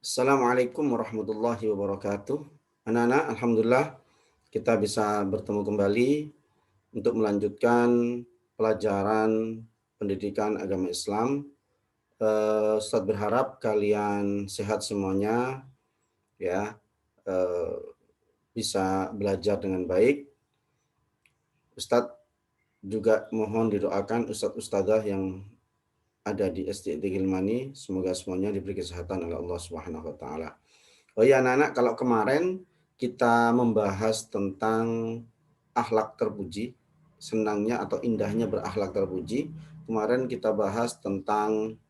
Assalamualaikum warahmatullahi wabarakatuh. Anak-anak, alhamdulillah kita bisa bertemu kembali untuk melanjutkan pelajaran pendidikan agama Islam. Ustadz berharap kalian sehat semuanya, ya, eh, bisa belajar dengan baik. Ustadz juga mohon didoakan Ustadz Ustadzah yang ada di SD Gilmani, semoga semuanya diberi kesehatan oleh Allah Subhanahu wa taala. Oh ya anak-anak, kalau kemarin kita membahas tentang akhlak terpuji, senangnya atau indahnya berakhlak terpuji. Kemarin kita bahas tentang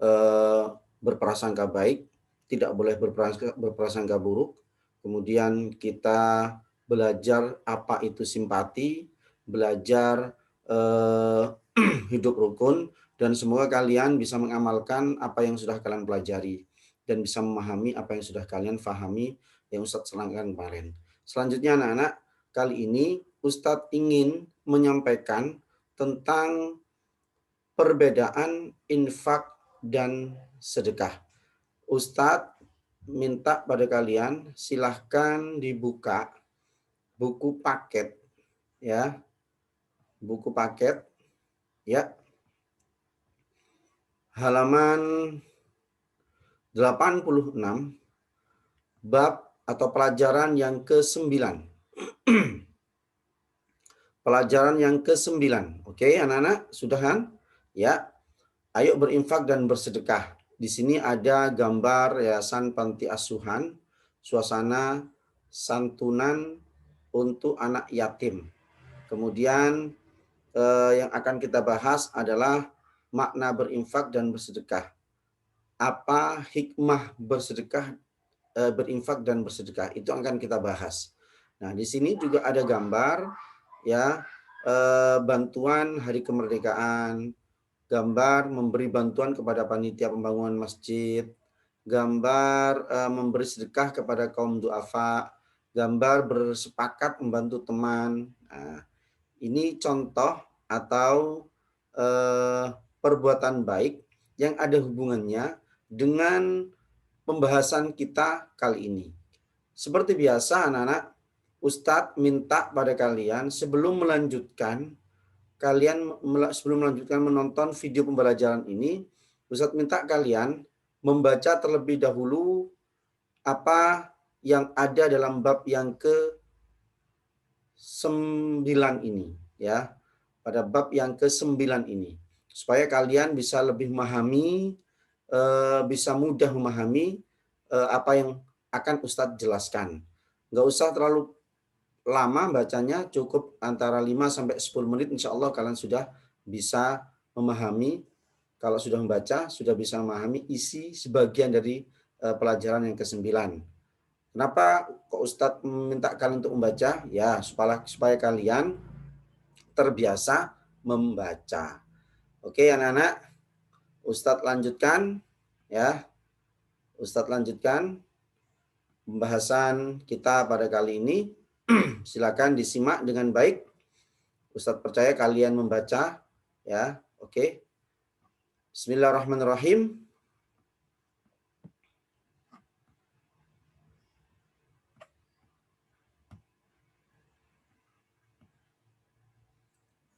eh, berprasangka baik, tidak boleh berprasangka buruk. Kemudian kita belajar apa itu simpati, belajar hidup rukun, dan semoga kalian bisa mengamalkan apa yang sudah kalian pelajari dan bisa memahami apa yang sudah kalian fahami yang Ustadz selangkan kemarin. Selanjutnya anak-anak, kali ini Ustadz ingin menyampaikan tentang perbedaan infak dan sedekah. Ustadz minta pada kalian silahkan dibuka buku paket, ya, buku paket, ya, halaman 86, bab atau pelajaran yang ke-9. Pelajaran yang ke-9. Oke, anak-anak, sudah kan? Ya, ayo berinfak dan bersedekah. Di sini ada gambar yayasan panti asuhan, suasana santunan untuk anak yatim. Kemudian yang akan kita bahas adalah makna berinfak dan bersedekah. Apa hikmah bersedekah, berinfak dan bersedekah, itu akan kita bahas. Nah, di sini juga ada gambar, ya, bantuan hari kemerdekaan, gambar memberi bantuan kepada panitia pembangunan masjid, gambar memberi sedekah kepada kaum duafa, gambar bersepakat membantu teman. Nah, ini contoh atau perbuatan baik yang ada hubungannya dengan pembahasan kita kali ini. Seperti biasa anak-anak, Ustadz minta pada kalian sebelum melanjutkan menonton video pembelajaran ini, Ustadz minta kalian membaca terlebih dahulu apa yang ada dalam bab yang ke-9 ini, ya. Pada bab yang ke-9 ini, supaya kalian bisa lebih memahami, bisa mudah memahami apa yang akan Ustadz jelaskan. Nggak usah terlalu lama bacanya, cukup antara 5 sampai 10 menit, insya Allah kalian sudah bisa memahami. Kalau sudah membaca, sudah bisa memahami isi sebagian dari pelajaran yang ke-9. Kenapa kok Ustadz minta kalian untuk membaca? Ya, supaya kalian terbiasa membaca. Oke anak-anak, Ustadz lanjutkan, ya. Ustadz lanjutkan pembahasan kita pada kali ini. Silakan disimak dengan baik. Ustadz percaya kalian membaca, ya. Oke. Bismillahirrahmanirrahim.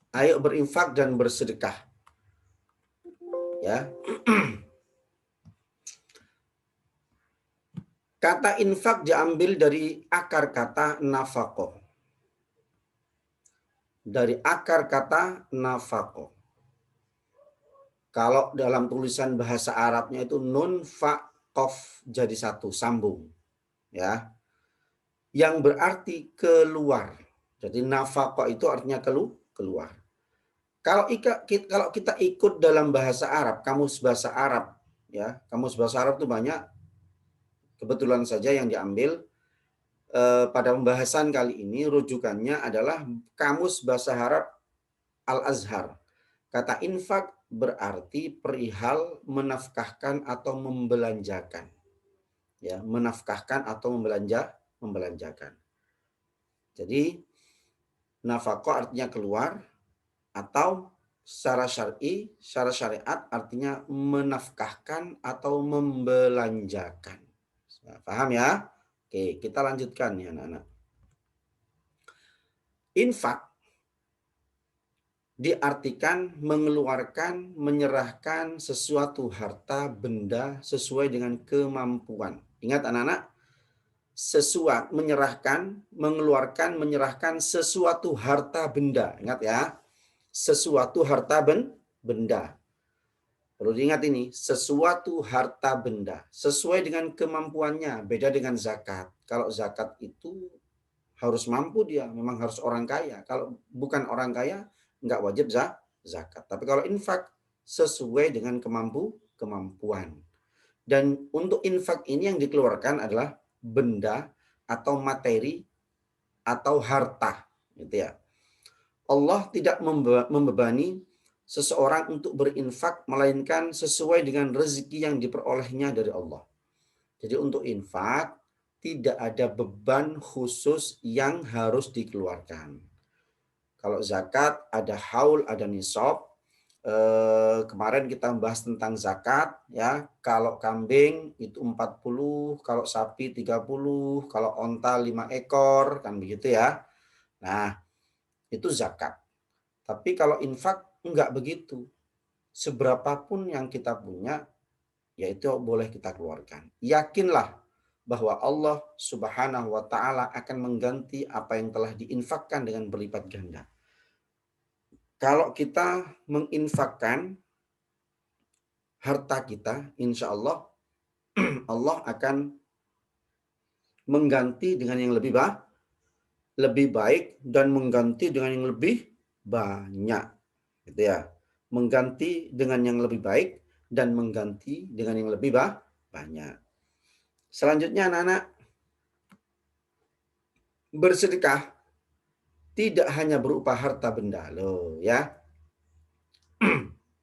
Ayo berinfak dan bersedekah. Ya. Kata infak diambil dari akar kata nafaqah. Dari akar kata nafaqah. Kalau dalam tulisan bahasa Arabnya itu nun fa qaf jadi satu, sambung, ya. Yang berarti keluar. Jadi nafaqah itu artinya keluar. Kalau kita ikut dalam bahasa Arab, kamus bahasa Arab, ya, kamus bahasa Arab itu banyak. Kebetulan saja yang diambil pada pembahasan kali ini rujukannya adalah kamus bahasa Arab Al-Azhar. Kata infak berarti perihal menafkahkan atau membelanjakan. Ya, menafkahkan atau membelanjakan. Jadi nafkah artinya keluar atau secara syar'i, secara syariat artinya menafkahkan atau membelanjakan. Nah, paham ya? Oke, kita lanjutkan ya anak-anak. Infak diartikan mengeluarkan, menyerahkan sesuatu harta benda sesuai dengan kemampuan. Ingat anak-anak, sesuatu menyerahkan, mengeluarkan, menyerahkan sesuatu harta benda. Ingat ya, sesuatu harta benda. Perlu diingat ini, sesuatu harta benda sesuai dengan kemampuannya, beda dengan zakat. Kalau zakat itu harus mampu dia, memang harus orang kaya. Kalau bukan orang kaya, nggak wajib zakat. Tapi kalau infak sesuai dengan kemampuan. Dan untuk infak ini yang dikeluarkan adalah benda atau materi atau harta, gitu ya. Allah tidak membebani seseorang untuk berinfak melainkan sesuai dengan rezeki yang diperolehnya dari Allah. Jadi untuk infak tidak ada beban khusus yang harus dikeluarkan. Kalau zakat ada haul, ada nisab. Kemarin kita membahas tentang zakat ya. Kalau kambing itu 40, kalau sapi 30, kalau onta 5 ekor kan begitu ya. Nah, itu zakat. Tapi kalau infak enggak begitu. Seberapapun yang kita punya, yaitu boleh kita keluarkan. Yakinlah bahwa Allah Subhanahu wa taala akan mengganti apa yang telah diinfakkan dengan berlipat ganda. Kalau kita menginfakkan harta kita, insya Allah Allah akan mengganti dengan yang lebih baik dan mengganti dengan yang lebih banyak, gitu ya. Mengganti dengan yang lebih baik dan mengganti dengan yang lebih banyak. Selanjutnya anak-anak, bersedekah tidak hanya berupa harta benda loh ya.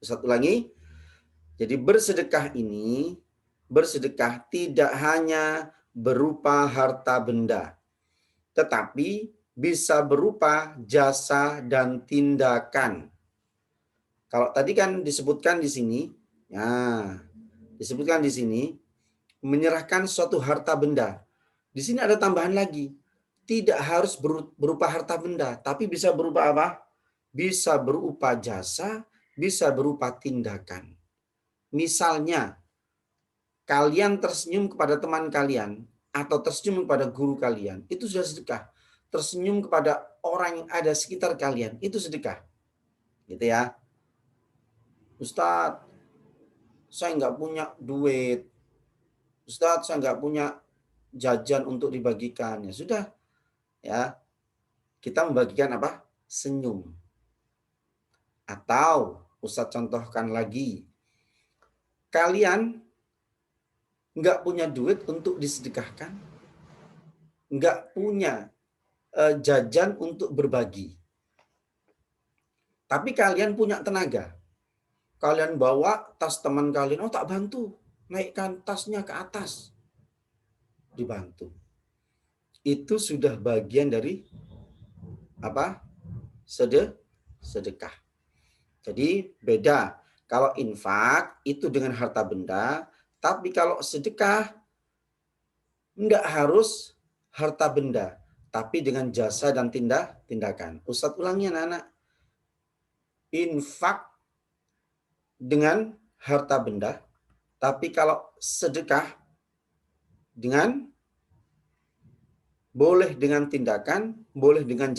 Satu lagi, jadi bersedekah tidak hanya berupa harta benda, tetapi bisa berupa jasa dan tindakan. Kalau tadi kan disebutkan di sini, ya, disebutkan di sini menyerahkan suatu harta benda. Di sini ada tambahan lagi. Tidak harus berupa harta benda, tapi bisa berupa apa? Bisa berupa jasa, bisa berupa tindakan. Misalnya, kalian tersenyum kepada teman kalian atau tersenyum kepada guru kalian, itu sudah sedekah. Tersenyum kepada orang yang ada sekitar kalian, itu sedekah. Gitu ya. Ustadz, saya nggak punya duit. Ustadz, saya nggak punya jajan untuk dibagikan. Ya sudah, ya kita membagikan apa? Senyum. Atau Ustadz contohkan lagi, kalian nggak punya duit untuk disedekahkan, nggak punya jajan untuk berbagi. Tapi kalian punya tenaga. Kalian bawa tas teman kalian, oh tak bantu, naikkan tasnya ke atas. Dibantu. Itu sudah bagian dari apa? Sedekah. Jadi beda. Kalau infak itu dengan harta benda, tapi kalau sedekah enggak harus harta benda, tapi dengan jasa dan tindakan. Ustadz ulangi anak-anak. Infak dengan harta benda, tapi kalau sedekah dengan boleh dengan tindakan, boleh dengan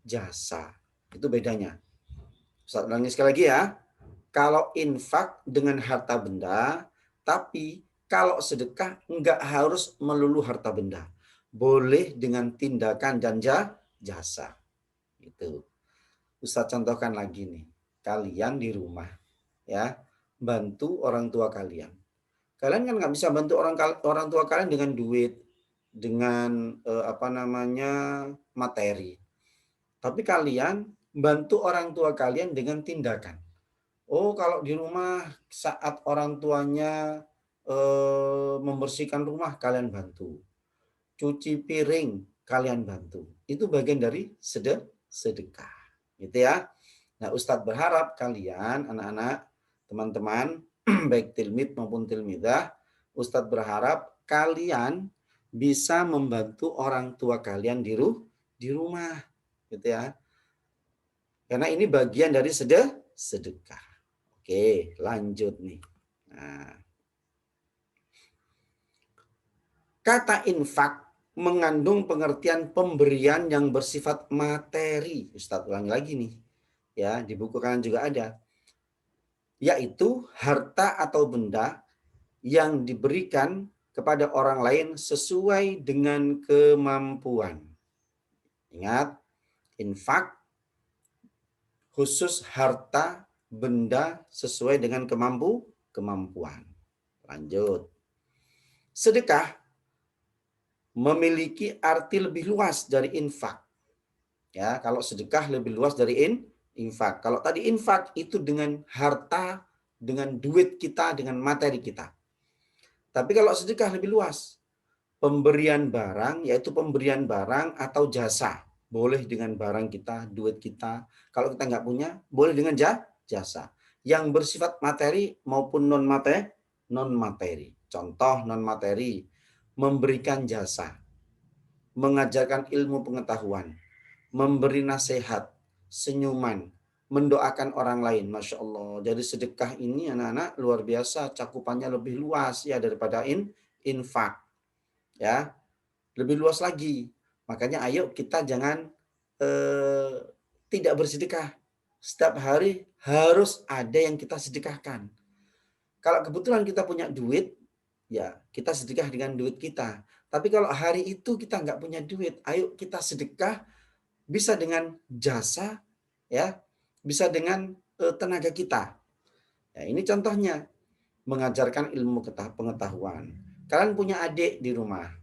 jasa. Itu bedanya. Ustaz ulangi sekali lagi ya. Kalau infak dengan harta benda, tapi kalau sedekah enggak harus melulu harta benda. Boleh dengan tindakan dan jasa. Gitu. Ustaz contohkan lagi nih. Kalian di rumah ya, bantu orang tua kalian. Kalian kan nggak bisa bantu orang tua kalian dengan duit, dengan materi. Tapi kalian bantu orang tua kalian dengan tindakan. Oh, kalau di rumah saat orang tuanya membersihkan rumah kalian bantu. Cuci piring kalian bantu. Itu bagian dari sedekah. Gitu ya. Nah, Ustadz berharap kalian, anak-anak, teman-teman, baik tilmid maupun tilmidah, Ustadz berharap kalian bisa membantu orang tua kalian di rumah, gitu ya. Karena ini bagian dari sedekah. Oke, lanjut nih. Nah, kata infak mengandung pengertian pemberian yang bersifat materi. Ustadz ulangi lagi nih. Ya, di buku kalian juga ada. Yaitu harta atau benda yang diberikan kepada orang lain sesuai dengan kemampuan. Ingat, infak khusus harta benda sesuai dengan kemampuan. Lanjut. Sedekah memiliki arti lebih luas dari infak. Ya, kalau sedekah lebih luas dari infak. Kalau tadi infak itu dengan harta, dengan duit kita, dengan materi kita. Tapi kalau sedekah lebih luas. Pemberian barang, yaitu pemberian barang atau jasa. Boleh dengan barang kita, duit kita. Kalau kita nggak punya, boleh dengan jasa. Yang bersifat materi maupun non-materi. Contoh non-materi, memberikan jasa, mengajarkan ilmu pengetahuan, memberi nasihat, senyuman, mendoakan orang lain. Masya Allah. Jadi sedekah ini anak-anak luar biasa, cakupannya lebih luas ya daripada infak. Ya, lebih luas lagi. Makanya ayo kita jangan eh, tidak bersedekah. Setiap hari harus ada yang kita sedekahkan. Kalau kebetulan kita punya duit, ya kita sedekah dengan duit kita. Tapi kalau hari itu kita nggak punya duit, ayo kita sedekah bisa dengan jasa, ya, bisa dengan tenaga kita. Ya, ini contohnya mengajarkan ilmu pengetahuan. Kalian punya adik di rumah,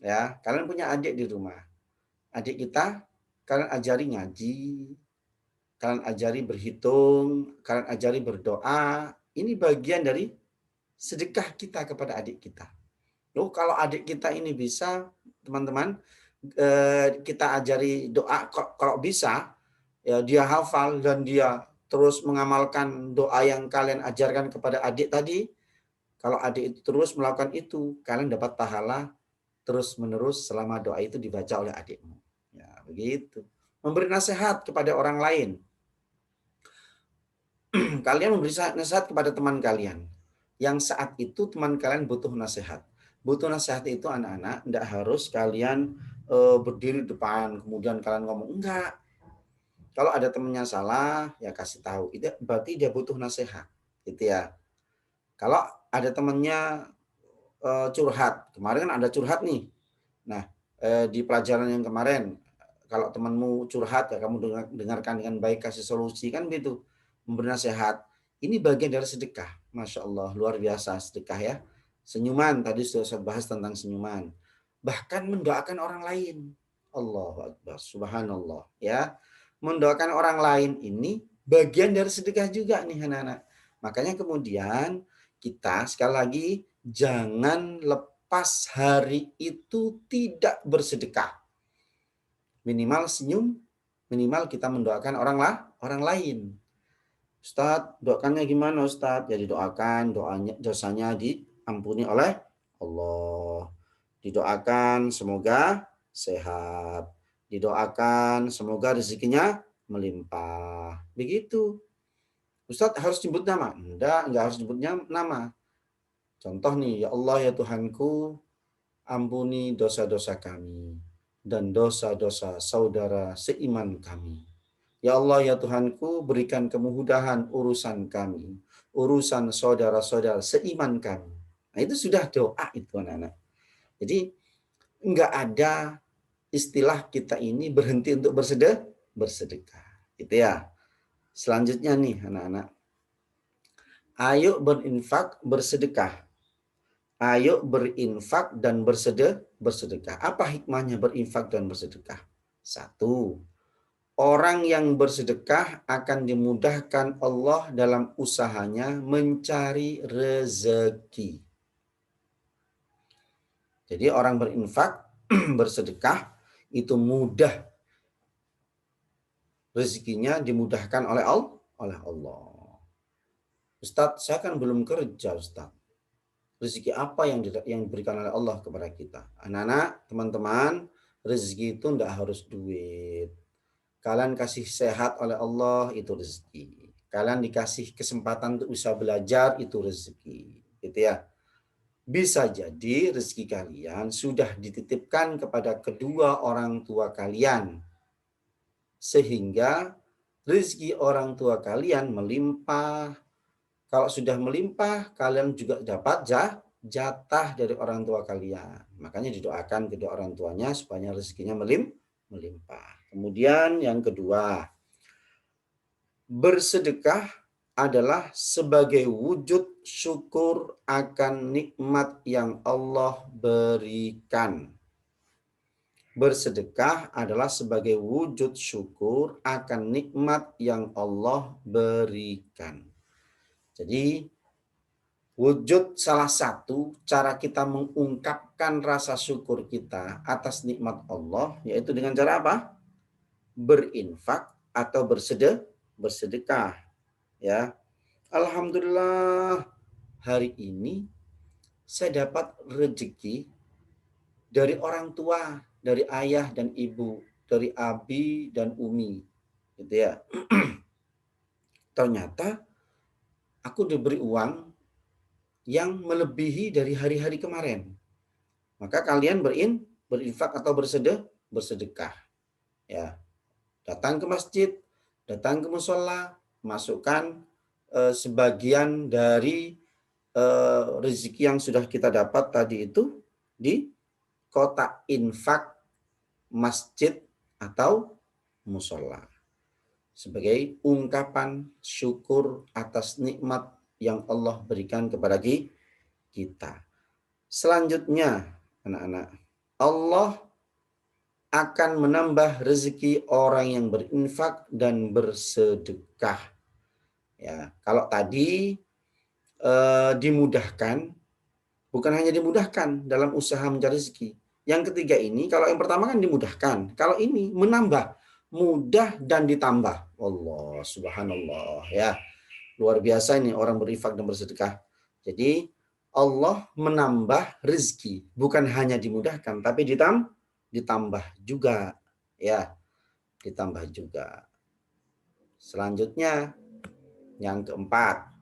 ya, kalian punya adik di rumah. Adik kita, kalian ajari ngaji, kalian ajari berhitung, kalian ajari berdoa. Ini bagian dari sedekah kita kepada adik kita. Loh, kalau adik kita ini bisa, teman-teman, kita ajari doa, kalau bisa, ya dia hafal dan dia terus mengamalkan doa yang kalian ajarkan kepada adik tadi. Kalau adik itu terus melakukan itu, kalian dapat pahala terus menerus selama doa itu dibaca oleh adikmu. Ya, begitu. Memberi nasihat kepada orang lain. Kalian memberi nasihat kepada teman kalian. Yang saat itu teman kalian butuh nasihat. Butuh nasihat itu anak-anak, tidak harus kalian berdiri depan, kemudian kalian ngomong, enggak. Kalau ada temannya salah, ya kasih tahu. Itu berarti dia butuh nasihat. Gitu ya. Kalau ada temannya curhat, kemarin kan ada curhat nih. Nah, di pelajaran yang kemarin, kalau temanmu curhat, ya kamu dengarkan dengan baik, kasih solusi, kan begitu. Memberi nasihat. Ini bagian dari sedekah. Masya Allah, luar biasa sedekah ya. Senyuman, tadi sudah saya bahas tentang senyuman. Bahkan mendoakan orang lain. Allahu Akbar, subhanallah. Ya, mendoakan orang lain ini bagian dari sedekah juga nih anak-anak. Makanya kemudian kita sekali lagi jangan lepas hari itu tidak bersedekah. Minimal senyum, minimal kita mendoakan orang lain. Ustadz, doakannya gimana Ustadz? Jadi doakan dosanya diampuni oleh Allah. Didoakan semoga sehat. Didoakan semoga rezekinya melimpah. Begitu. Ustadz harus nyebut nama? Enggak harus nyebutnya nama. Contoh nih, ya Allah ya Tuhanku, ampuni dosa-dosa kami dan dosa-dosa saudara seiman kami. Ya Allah ya Tuhanku, berikan kemudahan urusan kami, urusan saudara-saudara seiman kami. Nah, itu sudah doa itu anak-anak. Jadi enggak ada istilah kita ini berhenti untuk bersedekah. Gitu ya. Selanjutnya nih anak-anak. Ayo berinfak, bersedekah. Ayo berinfak dan bersedekah. Apa hikmahnya berinfak dan bersedekah? Satu, orang yang bersedekah akan dimudahkan Allah dalam usahanya mencari rezeki. Jadi orang berinfak, bersedekah itu mudah rezekinya dimudahkan oleh Allah. Ustadz, saya kan belum kerja, Ustadz. Rezeki apa yang diberikan oleh Allah kepada kita? Anak-anak, teman-teman, rezeki itu tidak harus duit. Kalian kasih sehat oleh Allah, itu rezeki. Kalian dikasih kesempatan untuk bisa belajar, itu rezeki. Gitu ya. Bisa jadi rezeki kalian sudah dititipkan kepada kedua orang tua kalian. Sehingga rezeki orang tua kalian melimpah. Kalau sudah melimpah, kalian juga dapat jatah dari orang tua kalian. Makanya didoakan kedua orang tuanya supaya rezekinya melimpah. Kemudian yang kedua, bersedekah adalah sebagai wujud syukur akan nikmat yang Allah berikan. Bersedekah adalah sebagai wujud syukur akan nikmat yang Allah berikan. Jadi, wujud salah satu cara kita mengungkapkan rasa syukur kita atas nikmat Allah, yaitu dengan cara apa? Berinfak atau bersedekah. Ya, Alhamdulillah hari ini saya dapat rezeki dari orang tua, dari ayah dan ibu, dari abi dan umi, gitu ya. Ternyata aku diberi uang yang melebihi dari hari-hari kemarin. Maka kalian berinfak atau bersedekah. Ya, datang ke masjid, datang ke musola, masukkan sebagian dari rezeki yang sudah kita dapat tadi itu di kotak infak masjid atau musola sebagai ungkapan syukur atas nikmat yang Allah berikan kepada kita. Selanjutnya, anak-anak, Allah akan menambah rezeki orang yang berinfak dan bersedekah. Ya, kalau tadi dimudahkan, bukan hanya dimudahkan dalam usaha mencari rezeki. Yang ketiga ini, kalau yang pertama kan dimudahkan, kalau ini menambah, mudah dan ditambah. Allah subhanallah ya. Luar biasa ini orang berinfak dan bersedekah. Jadi Allah menambah rezeki, bukan hanya dimudahkan, tapi ditambah juga. Ya, ditambah juga. Selanjutnya, yang keempat.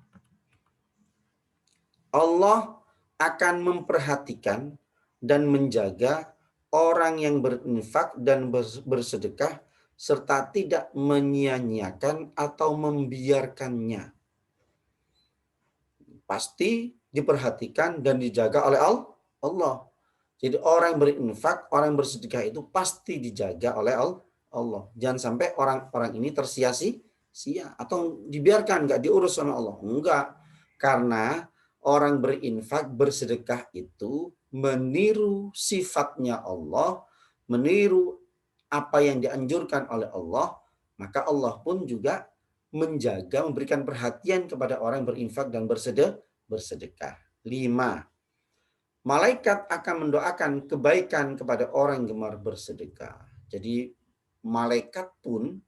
Allah akan memperhatikan dan menjaga orang yang berinfak dan bersedekah serta tidak menyia-nyiakan atau membiarkannya. Pasti diperhatikan dan dijaga oleh Allah. Jadi orang yang berinfak, orang yang bersedekah itu pasti dijaga oleh Allah. Jangan sampai orang-orang ini tersia-sia atau dibiarkan, nggak diurus sama Allah. Enggak. Karena orang berinfak, bersedekah itu meniru sifatnya Allah, meniru apa yang dianjurkan oleh Allah, maka Allah pun juga menjaga, memberikan perhatian kepada orang yang berinfak dan bersedekah. 5. Malaikat akan mendoakan kebaikan kepada orang yang gemar bersedekah. Jadi malaikat pun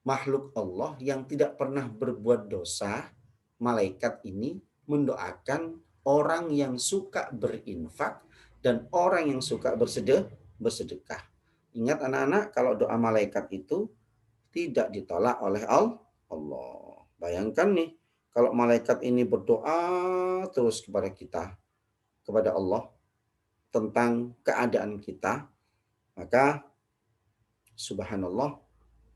makhluk Allah yang tidak pernah berbuat dosa, malaikat ini mendoakan orang yang suka berinfak dan orang yang suka bersedekah. Ingat anak-anak, kalau doa malaikat itu tidak ditolak oleh Allah. Bayangkan nih, kalau malaikat ini berdoa terus kepada kita, kepada Allah tentang keadaan kita, maka subhanallah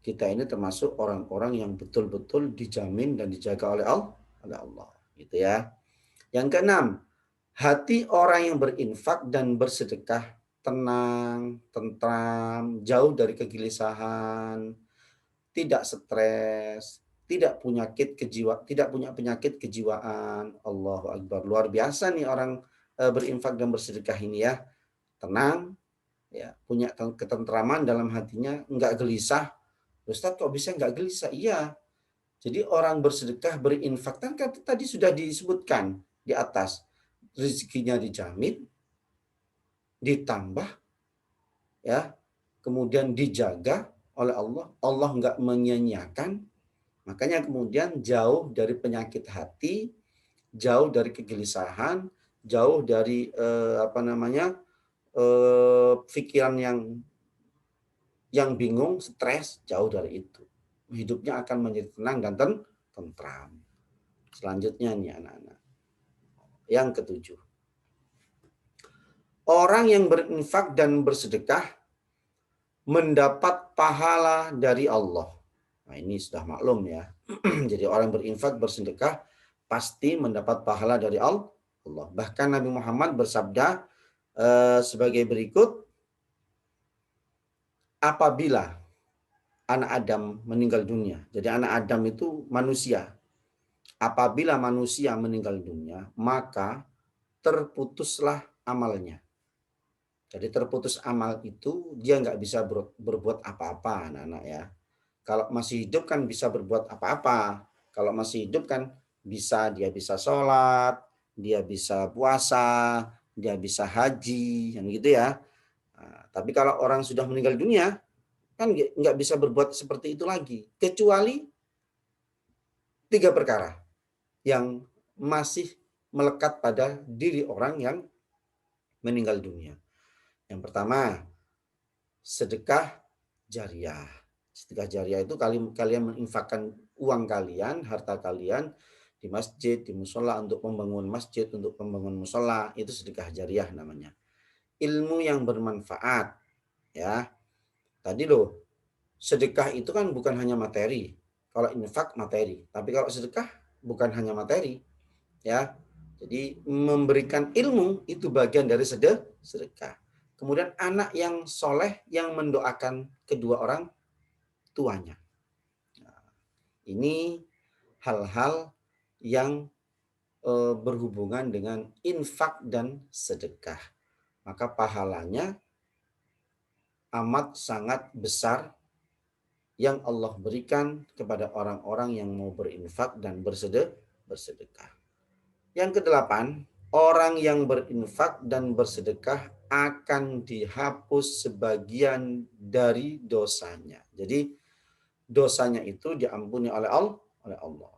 kita ini termasuk orang-orang yang betul-betul dijamin dan dijaga oleh Allah. Gitu ya. Yang keenam, hati orang yang berinfak dan bersedekah tenang, tentram, jauh dari kegelisahan, tidak stres, tidak punya penyakit kejiwaan. Allahu Akbar. Luar biasa nih orang berinfak dan bersedekah ini ya. Tenang, ya, punya ketentraman dalam hatinya, enggak gelisah. Ustaz kok bisa enggak gelisah? Iya. Jadi orang bersedekah, berinfak kan tadi sudah disebutkan di atas. Rezekinya dijamin, ditambah ya, kemudian dijaga oleh Allah. Allah nggak menyia-nyiakan. Makanya kemudian jauh dari penyakit hati, jauh dari kegelisahan, jauh dari pikiran yang bingung, stres, jauh dari itu. Hidupnya akan menjadi tenang dan tentram. Selanjutnya nih anak-anak. Yang ketujuh. Orang yang berinfak dan bersedekah mendapat pahala dari Allah. Nah, ini sudah maklum ya. Jadi orang berinfak bersedekah pasti mendapat pahala dari Allah. Bahkan Nabi Muhammad bersabda sebagai berikut, apabila anak Adam meninggal dunia. Jadi anak Adam itu manusia. Apabila manusia meninggal dunia, maka terputuslah amalnya. Jadi terputus amal itu dia nggak bisa berbuat apa-apa anak-anak ya. Kalau masih hidup kan bisa berbuat apa-apa. Kalau masih hidup kan dia bisa sholat, dia bisa puasa, dia bisa haji, yang gitu ya. Nah, tapi kalau orang sudah meninggal dunia kan nggak bisa berbuat seperti itu lagi. Kecuali 3 perkara yang masih melekat pada diri orang yang meninggal dunia. Yang pertama, sedekah jariah. Sedekah jariah itu kalian menginfakkan uang kalian, harta kalian di masjid, di musola untuk membangun masjid, untuk membangun musola, itu sedekah jariah namanya. Ilmu yang bermanfaat, ya. Tadi loh, sedekah itu kan bukan hanya materi. Kalau infak materi, tapi kalau sedekah bukan hanya materi, ya. Jadi memberikan ilmu itu bagian dari sedekah. Kemudian anak yang soleh yang mendoakan kedua orang tuanya. Nah, ini hal-hal yang berhubungan dengan infak dan sedekah. Maka pahalanya amat sangat besar yang Allah berikan kepada orang-orang yang mau berinfak dan bersedekah. Yang kedelapan, orang yang berinfak dan bersedekah akan dihapus sebagian dari dosanya. Jadi dosanya itu diampuni oleh Allah.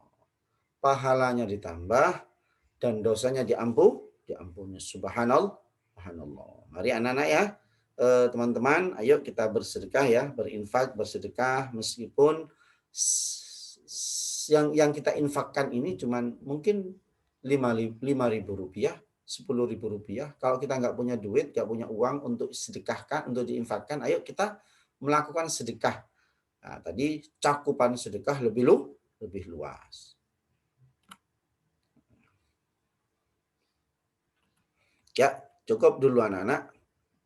Pahalanya ditambah dan dosanya diampuni. Subhanallah. Subhanallah. Mari anak-anak ya, teman-teman, ayo kita bersedekah ya, berinfak, bersedekah meskipun yang kita infakkan ini cuman mungkin 5.000 rupiah, 10.000 rupiah. Kalau kita nggak punya duit, nggak punya uang untuk sedekahkan, untuk diinfakkan, ayo kita melakukan sedekah. Nah, tadi cakupan sedekah lebih luas. Ya, cukup dulu anak-anak.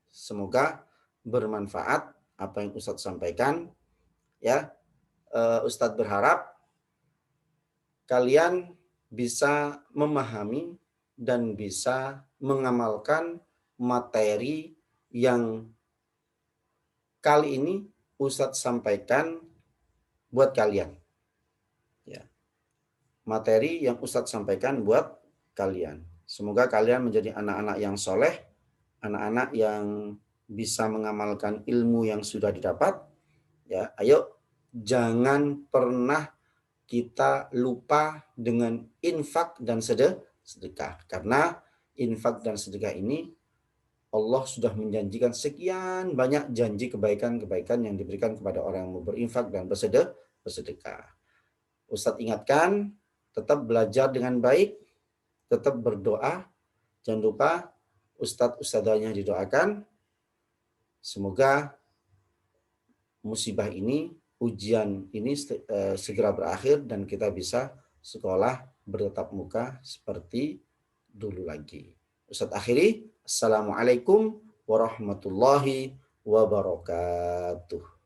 Semoga bermanfaat apa yang Ustadz sampaikan. Ya, Ustadz berharap kalian bisa memahami dan bisa mengamalkan materi yang kali ini Ustadz sampaikan buat kalian. Ya. Materi yang Ustadz sampaikan buat kalian. Semoga kalian menjadi anak-anak yang soleh, anak-anak yang bisa mengamalkan ilmu yang sudah didapat. Ya, ayo jangan pernah kita lupa dengan infak dan sedekah. Karena infak dan sedekah ini Allah sudah menjanjikan sekian banyak janji kebaikan-kebaikan yang diberikan kepada orang yang mau berinfak dan bersedekah. Ustadz ingatkan, tetap belajar dengan baik, tetap berdoa. Jangan lupa ustadz-ustadzanya didoakan. Semoga musibah ini, ujian ini segera berakhir dan kita bisa sekolah bertatap muka seperti dulu lagi. Ustadz akhiri, Assalamualaikum warahmatullahi wabarakatuh.